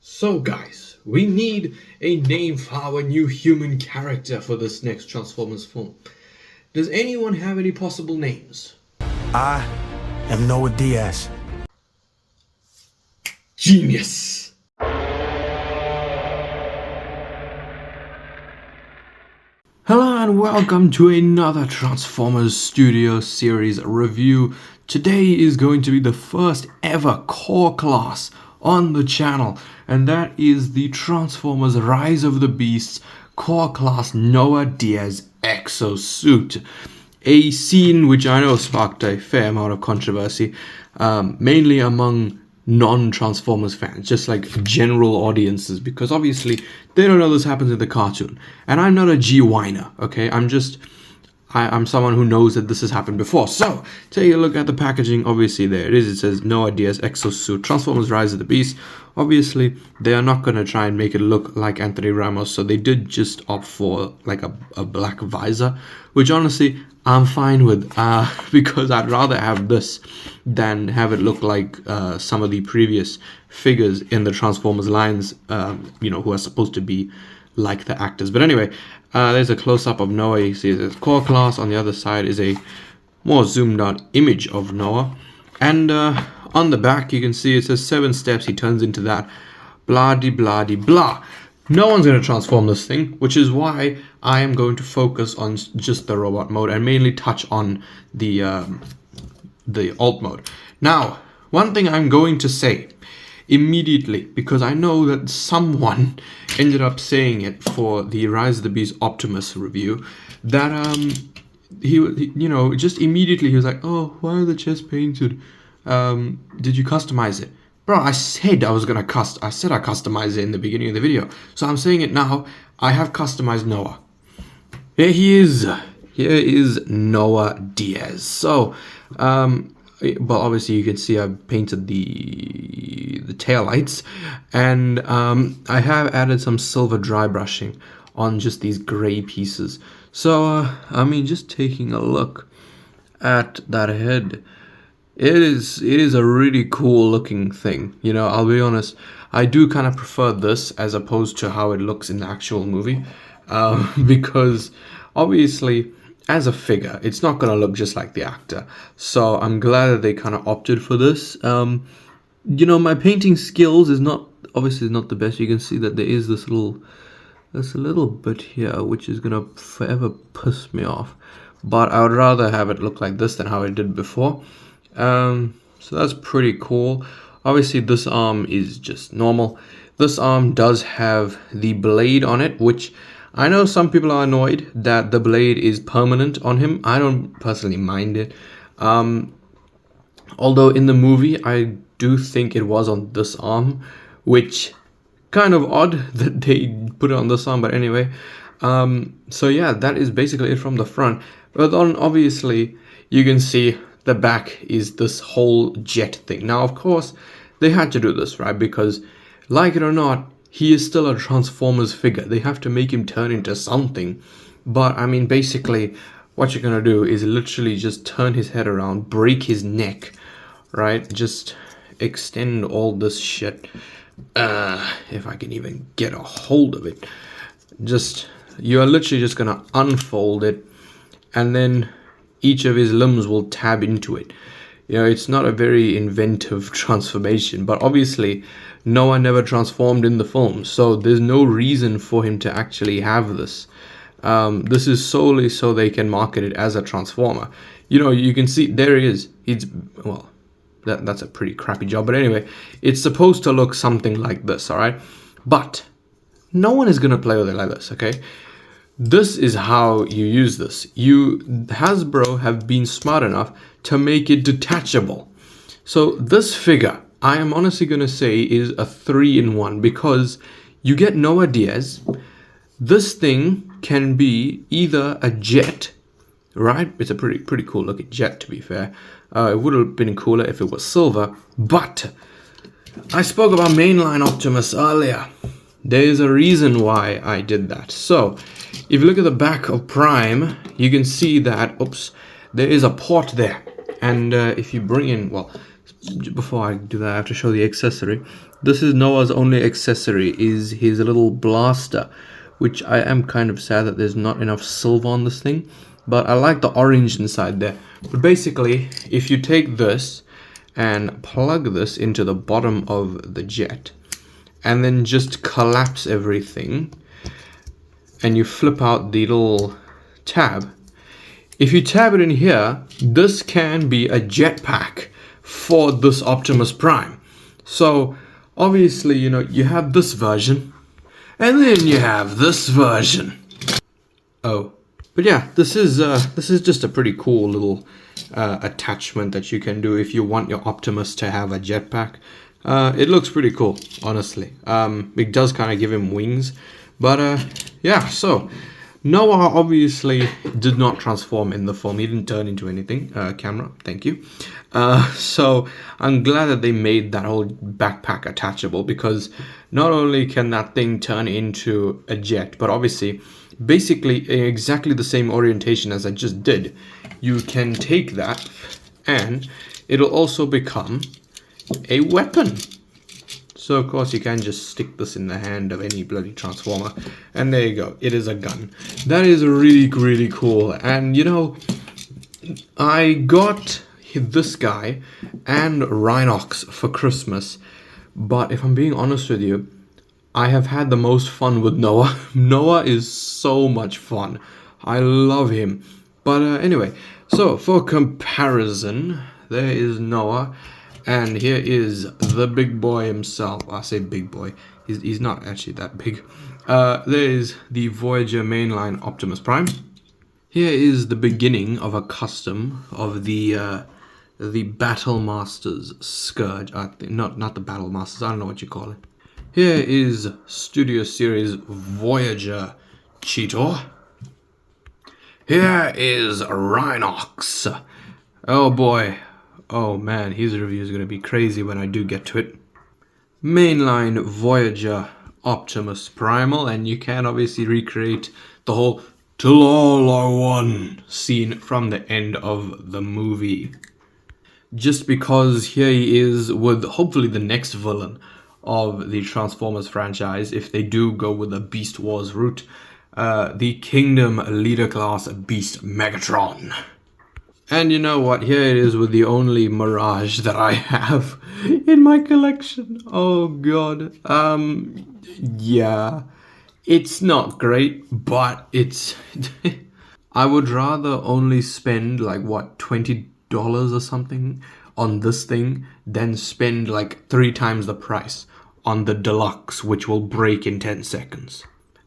So guys, we need a name for our new human character for this next Transformers film. Does anyone have any possible names? I am Noah Diaz. Genius! Hello and welcome to another Transformers Studio Series review. Today is going to be the first ever core class on the channel, and that is the Transformers Rise of the Beasts core class Noah Diaz exosuit. A scene which I know sparked a fair amount of controversy, mainly among non-Transformers fans, just like general audiences, because obviously they don't know this happens in the cartoon. And I'm not a G-whiner, okay? I'm someone who knows that this has happened before. So, take a look at the packaging. Obviously, there it is. It says Noah Diaz exosuit, Transformers Rise of the Beast. Obviously, they are not going to try and make it look like Anthony Ramos, so they did just opt for like a black visor, which honestly, I'm fine with, because I'd rather have this than have it look like some of the previous figures in the Transformers lines, who are supposed to be like the actors. But anyway, there's a close-up of Noah. You see his core class. On the other side is a more zoomed out image of Noah. And on the back, you can see it says 7 steps. He turns into that. Blah-de-blah-de-blah. No one's going to transform this thing, which is why I am going to focus on just the robot mode and mainly touch on the alt mode. Now, one thing I'm going to say immediately, because I know that someone ended up saying it for the Rise of the Beast Optimus review, that just immediately he was like, oh, why are the chests painted? Did you customize it? Bro, I said I customized it in the beginning of the video, so I'm saying it now. I have customized Noah. Here he is. Here is Noah Diaz. So, well, obviously you can see I painted the tail lights, and I have added some silver dry brushing on just these gray pieces. So, just taking a look at that head, it is a really cool looking thing. I'll be honest, I do kind of prefer this as opposed to how it looks in the actual movie, because obviously, as a figure, it's not going to look just like the actor. So I'm glad that they kind of opted for this. My painting skills is not the best. You can see that there is this little bit here, which is going to forever piss me off. But I would rather have it look like this than how it did before. So that's pretty cool. Obviously, this arm is just normal. This arm does have the blade on it, which I know some people are annoyed that the blade is permanent on him. I don't personally mind it. Although in the movie, I do think it was on this arm, which kind of odd that they put it on this arm, but anyway. So yeah, that is basically it from the front. But then obviously, you can see the back is this whole jet thing. Now, of course, they had to do this, right? Because, like it or not, he is still a Transformers figure. They have to make him turn into something. But, basically, what you're going to do is literally just turn his head around, break his neck, right? Just extend all this shit. If I can even get a hold of it. You are literally just going to unfold it, and then each of his limbs will tab into it. It's not a very inventive transformation, but obviously Noah never transformed in the film, so there's no reason for him to actually have this. This is solely so they can market it as a Transformer. You can see there he is. That's a pretty crappy job, but anyway, it's supposed to look something like this, alright? But no one is going to play with it like this, okay? This is how you use this. Hasbro have been smart enough to make it detachable. So this figure, I am honestly going to say, is a 3-in-1, because you get Noah Diaz. This thing can be either a jet, right? It's a pretty cool looking jet, to be fair. It would have been cooler if it was silver, but I spoke about mainline Optimus earlier. There is a reason why I did that. So, if you look at the back of Prime, you can see that, there is a port there. And if you bring in, before I do that, I have to show the accessory. This is Noah's only accessory, is his little blaster, which I am kind of sad that there's not enough silver on this thing, but I like the orange inside there. But basically, if you take this and plug this into the bottom of the jet, and then just collapse everything, and you flip out the little tab, if you tab it in here, this can be a jetpack for this Optimus Prime. So obviously, you know, you have this version, and then you have this version. Oh, but yeah, this is just a pretty cool little attachment that you can do if you want your Optimus to have a jetpack. It looks pretty cool, honestly. It does kind of give him wings, but yeah. So Noah obviously did not transform in the film. He didn't turn into anything. Camera, thank you. So I'm glad that they made that whole backpack attachable, because not only can that thing turn into a jet, but obviously, basically exactly the same orientation as I just did. You can take that and it'll also become a weapon. So of course you can just stick this in the hand of any bloody transformer, and there you go, it is a gun. That is really, really cool. And you know, I got this guy and Rhinox for Christmas, but if I'm being honest with you, I have had the most fun with Noah. Noah is so much fun. I love him. But anyway, so for comparison, there is Noah, and here is the big boy himself. I say big boy. He's not actually that big. There is the Voyager mainline Optimus Prime. Here is the beginning of a custom of the Battle Masters Scourge. Not the Battle Masters. I don't know what you call it. Here is Studio Series Voyager Cheetor. Here is Rhinox. Oh boy. Oh man, his review is going to be crazy when I do get to it. Mainline Voyager Optimus Primal, and you can obviously recreate the whole "Till all are one" scene from the end of the movie. Just because here he is with hopefully the next villain of the Transformers franchise, if they do go with the Beast Wars route, the Kingdom Leader Class Beast Megatron. And you know what, here it is with the only Mirage that I have in my collection. Oh god. Yeah, it's not great, but it's I would rather only spend like what, $20 or something on this thing than spend like 3 times the price on the deluxe, which will break in 10 seconds.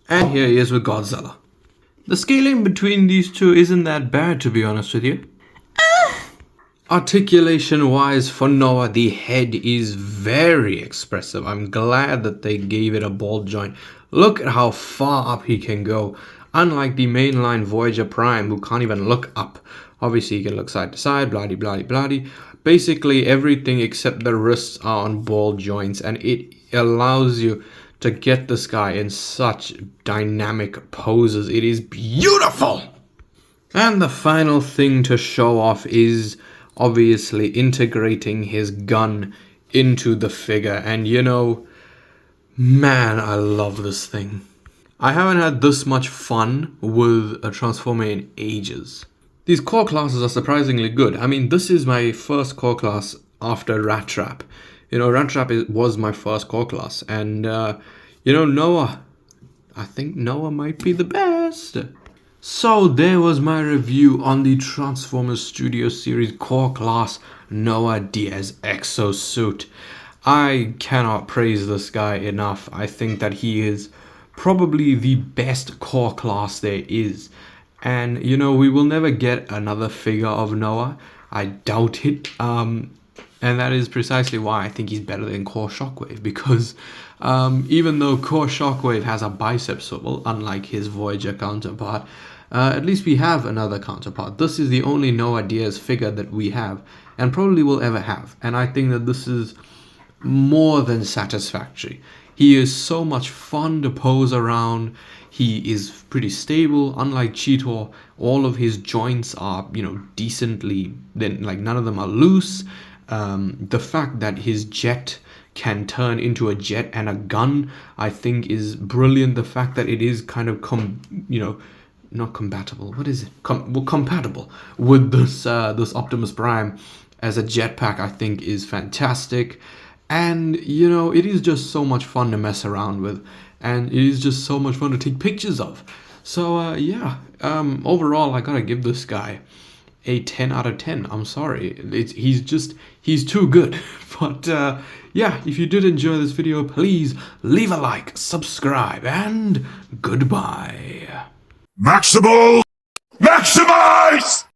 And here he is with Godzilla. The scaling between these two isn't that bad, to be honest with you. Articulation wise for Noah, the head is very expressive. I'm glad that they gave it a ball joint. Look at how far up he can go. Unlike the mainline Voyager Prime, who can't even look up. Obviously, he can look side to side, bloody, bloody, bloody. Basically, everything except the wrists are on ball joints, and it allows you to get this guy in such dynamic poses. It is beautiful! And the final thing to show off is obviously integrating his gun into the figure. And you know, man, I love this thing. I haven't had this much fun with a Transformer in ages. These core classes are surprisingly good. I mean, this is my first core class after Rat Trap. You know, Rat Trap was my first core class. And, you know, Noah. I think Noah might be the best. So there was my review on the Transformers Studio Series core class Noah Diaz exosuit. I cannot praise this guy enough. I think that he is probably the best core class there is. And, you know, we will never get another figure of Noah. I doubt it. And that is precisely why I think he's better than Core Shockwave. Because even though Core Shockwave has a bicep swivel, unlike his Voyager counterpart, at least we have another counterpart. This is the only Noah Diaz figure that we have, and probably will ever have. And I think that this is more than satisfactory. He is so much fun to pose around. He is pretty stable. Unlike Cheetor, all of his joints are, you know, decently, then like none of them are loose. The fact that his jet can turn into a jet and a gun, I think is brilliant. The fact that it is kind of not compatible. What is it? Compatible with this Optimus Prime as a jetpack, I think is fantastic. And it is just so much fun to mess around with, and it is just so much fun to take pictures of. So yeah, overall, I gotta give this guy a 10 out of 10. I'm sorry, he's too good. But yeah, if you did enjoy this video, please leave a like, subscribe, and goodbye. Maximal! Maximize!